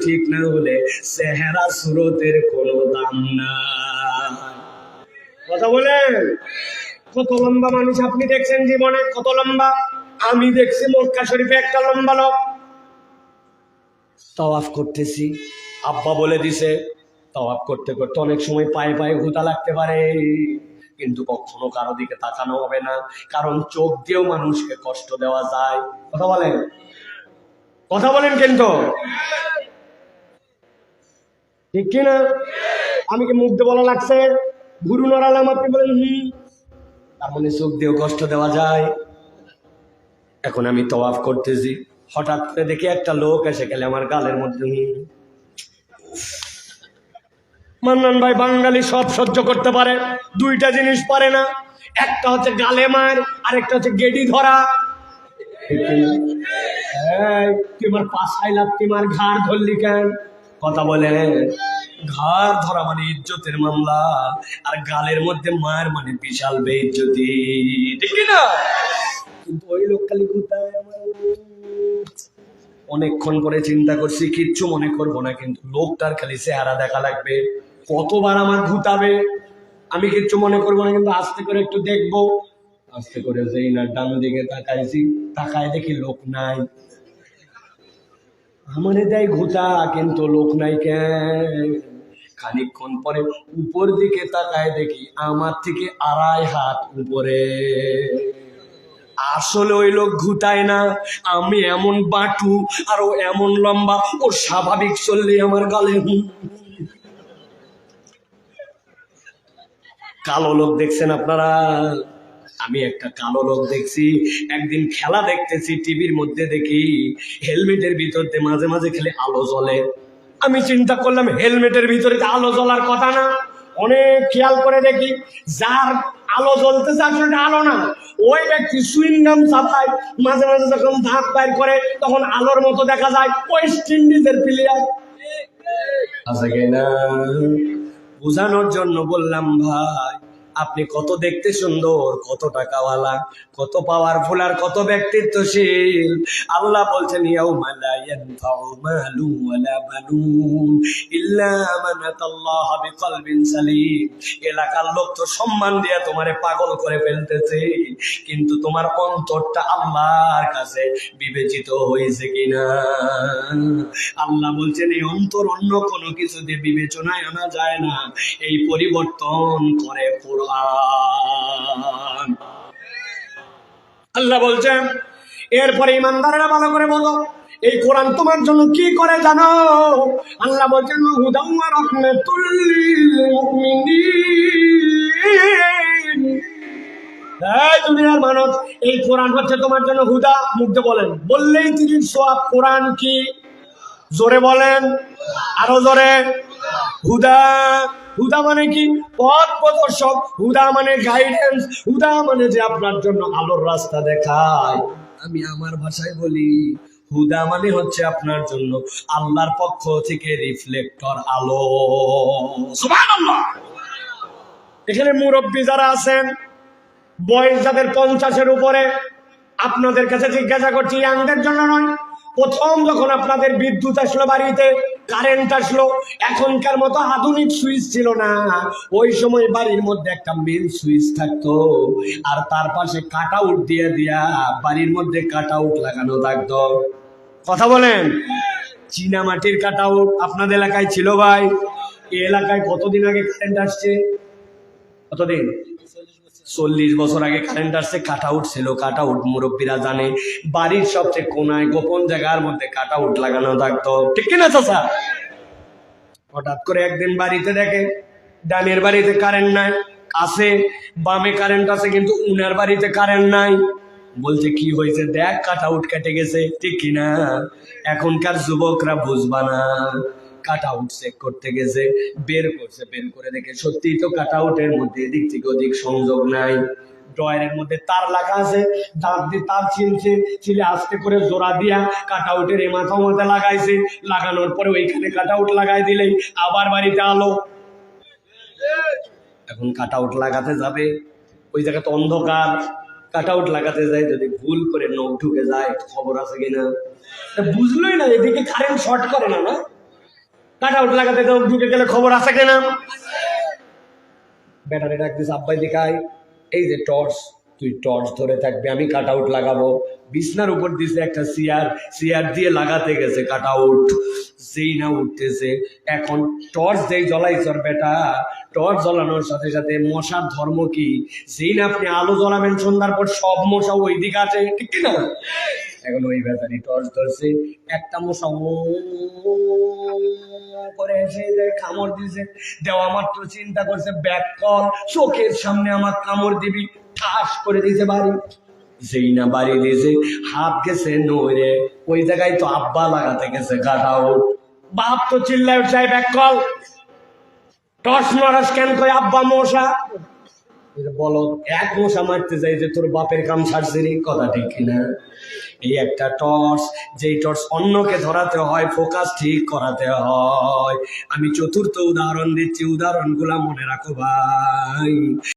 ঠিক না হলে চেহারা সুরতের কোনো দাম নাই। কথা বলেন, কত লম্বা মানুষ আপনি দেখছেন জীবনে? কত লম্বা? আমি দেখছি মক্কা শরীফে একটা লম্বা লোক তাওয়াফ করতেছি, আব্বা বলে দিছে তাওয়াফ করতে করতে অনেক সময় পায়ে পায়ে ঘুতা লাগতে পারে, কিন্তু কখনো কারো দিকে তাকানো হবে না, কারণ চোখ দিয়েও মানুষকে কষ্ট দেওয়া যায়। কথা বলেন, কথা বলেন, কিন্তু ঠিক কিনা? আমি কি মুখ দিয়ে বলা লাগছে? গুরু নড়ালাম, আপনি বলেন তার মানে চোখ দিয়েও কষ্ট দেওয়া যায়। এখন আমি তওয়াফ করতেছি, হঠাৎ করে দেখি একটা লোক এসে গেলে আমার গালের মধ্যে। মান্নান ভাই বাঙালি সব সহ্য করতে পারে, দুইটা জিনিস পারে না, একটা হচ্ছে গালে মার, আরেকটা হচ্ছে গেডি ধরা। তুই আমার পাশাই লাগ, তুই আমার ঘাড় ধরলি কেন? কথা বলে, ঘাড় ধরা মানে ইজ্জতের মামলা, আর গালের মধ্যে মার মানে বিশাল বেইজ্জতি, ঠিক না? কিন্তু ওই লোক খালি কোথায়, অনেকক্ষণ পরে চিন্তা করছি কিচ্ছু মনে করবো না, কিন্তু লোকটার খালি চেহারা দেখা লাগবে, কতবার আমার ঘুতাবে, আমি কিচ্ছু মনে করবো না, কিন্তু আস্তে করে একটু দেখবো। আস্তে করে যেই না ডান দিকে তাকাইছি, তাকায় দেখি লোক নাই। আমারে দেয় ঘুতা, কিন্তু লোক নাই কেন? খানিকক্ষণ পরে উপর দিকে তাকায় দেখি আমার থেকে 2.5 হাত উপরে। আসলে ওই লোক ঘুটায় না, আমি এমন বাটু আর ও এমন লম্বা, ও স্বাভাবিক চললে আমার গালে। কালো লোক দেখছেন আপনারা? আমি একটা কালো লোক দেখছি, একদিন খেলা দেখতেছি টিভির মধ্যে, দেখি হেলমেটের ভিতর দিয়ে মাঝে মাঝে খেলে আলো জ্বলে। আমি চিন্তা করলাম হেলমেটের ভিতরে আলো জ্বলার কথা না, অনেক খেয়াল করে দেখি যার আলো জ্বলতেছে আসলে আলো না, ওই ব্যক্তি সুইংগাম চাপায়, মাঝে মাঝে যখন দাঁত বাইর করে তখন আলোর মতো দেখা যায়, ওয়েস্ট ইন্ডিজের প্লেয়ার আছে কিনা? বোঝানোর জন্য বললাম, ভাই আপনি কত দেখতে সুন্দর, কত টাকাওয়ালা, কত পাওয়ারফুল, আর কত ব্যক্তিত্বশীল। আল্লাহ বলছেন ইয়াউমা লা ইয়ানফাউ মালু ওয়ালা বানুন ইল্লা মান আতাল্লাহা বিকলবিন সালিম। এলাকার লোক তো সম্মান দিয়ে তোমারে পাগল করে ফেলতেছে, কিন্তু তোমার অন্তরটা আল্লাহর কাছে বিবেচিত হয়েছে কিনা? আল্লাহ বলছেন এই অন্তর অন্য কোনো কিছু দিয়ে বিবেচনায় আনা যায় না, এই পরিবর্তন করে কোরআন। আল্লাহ বলছেন এরপরে ইমানদারেরা ভালো করে বলো, এই কোরআন তোমার জন্য কি করে জানো? আল্লাহ বলছেন হুদাম ওয়া রাহমাতুল লিল মুমিনিন। এই দুনিয়ার মানুষ, এই কোরআন হচ্ছে তোমার জন্য হুদা। মুগ্ধ বলেন, বললেই তিনি সওয়াব। কোরআন কি? জোরে বলেন, আরো জোরে। হুদা, হুদা মানে কি? পথ প্রদর্শক। হুদা মানে গাইডেন্স। হুদা মানে যে আপনার জন্য আলোর রাস্তা দেখায়। আমি আমার ভাষায় বলি, হুদা মানে হচ্ছে আপনার জন্য আল্লাহর পক্ষ থেকে রিফ্লেক্টর আলো। সুবহানাল্লাহ। এখানে মুরব্বী যারা আছেন, বয়স যাদের 50-এর উপরে, আপনাদের কাছে জিজ্ঞাসা করছি, ইয়াংদের জন্য নয়। প্রথম যখন আপনাদের বিদ্যুৎ আসলো, বাড়িতে কারেন্ট আসলো, এখনকার মতো আধুনিক সুইচ ছিল না। ওই সময় বাড়ির মধ্যে একটা মেন সুইচ থাকতো, আর তার পাশে কাট আউট দিয়ে দিয়া বাড়ির মধ্যে কাট আউট লাগানো থাকতো। কথা বলেন, চীনা মাটির কাট আউট আপনাদের এলাকায় ছিল ভাই? এই এলাকায় কতদিন আগে কারেন্ট আসছে? কতদিন? 40 বছর আগে কারেন্ট আসছে। কাট আউট ছিল, কাট আউট মুরব্বীরা জানে, বাড়ির সবচেয়ে কোনায় গোপন জায়গার মধ্যে কাট আউট লাগানো থাকতো, ঠিক কিনা চাচা? হঠাৎ করে একদিন বাড়িতে দেখে ডানের বাড়িতে কারেন্ট নাই, আছে বামে কারেন্ট আছে, কিন্তু উনার বাড়িতে কারেন্ট নাই। বলছে কি হয়েছে? দেখ কাট আউট কেটে গেছে, ঠিক কিনা? এখনকার যুবকরা বুঝবা না। কাট আউট চেক করতে গেছে, বের করছে, বের করে দেখে সত্যিই তো কাট আউটের মধ্যে এদিক থেকে ওদিক সংযোগ নাই। ড্রয়ারের মধ্যে তার লাগা আছে, দাঁত দিয়ে তার ছিলে আস্তে করে জোড়া দিয়া কাট আউটের এ মাথা মধ্যে লাগাইছে। লাগানোর পরে ওইখানে কাট আউট লাগাই দিলেই আবার বাড়িতে আলো। এখন কাট আউট লাগাতে যাবে, ওই জায়গা তো অন্ধকার। কাট আউট লাগাতে যায়, যদি ভুল করে নখ ঢুকে যায়, খবর আছে কিনা? বুঝলোই না, এদিকে কারেন্ট শর্ট করে না, না কাট আউট লাগাতে তো ঢুকে গেলে খবর আছে কিনা? ব্যাটারি ডাকতিস, আব্বাই দেখাই এই যে টর্চ, তুই টর্চ ধরে থাকবি, আমি কাট আউট লাগাবো। বিছনার উপর দিছে একটা চেয়ার, চেয়ার দিয়ে লাগাতে গেছে কাট আউট, যেই না উঠতেছে। এখন টর্চ যেই জ্বলাইছর বেটা, টর্চ জ্বলানোর সাথে সাথে মশার ধর্ম কি, যেই না আপনি আলো জ্বলাবেন সন্ধ্যার পর সব মশা ওই দিকে আছে, ঠিক কিনা? এখন ওই ব্যাটারি টর্চ ধরছে, একটা মশা করে এসে কামড় দিছে, দেওয়া মাত্র চিন্তা করছে ব্যাক কল, চোখের সামনে আমার কামড় দিবি, ঠাস করে দিয়েছে বাড়ি। যেই না বাড়ি দিয়েছে, হাত গেছে নড়ে, ওই জায়গায় তো আব্বা লাগাতে গেছে কাট আউট। বাপ তো চিল্লায় উঠছে ব্যাক কল, টর্চ মারা স্ক্যান করে আব্বা মশা। বলো, এক মশা মারতে যাই যে তোর বাপের কাম সারছে রে, কথা ঠিক কিনা? এই একটা টর্চ, যেই টর্চ অন্যকে ধরাতে হয়, ফোকাস ঠিক করাতে হয়। আমি চতুর্থ উদাহরণ দিচ্ছি, উদাহরণগুলা মনে রাখো ভাই।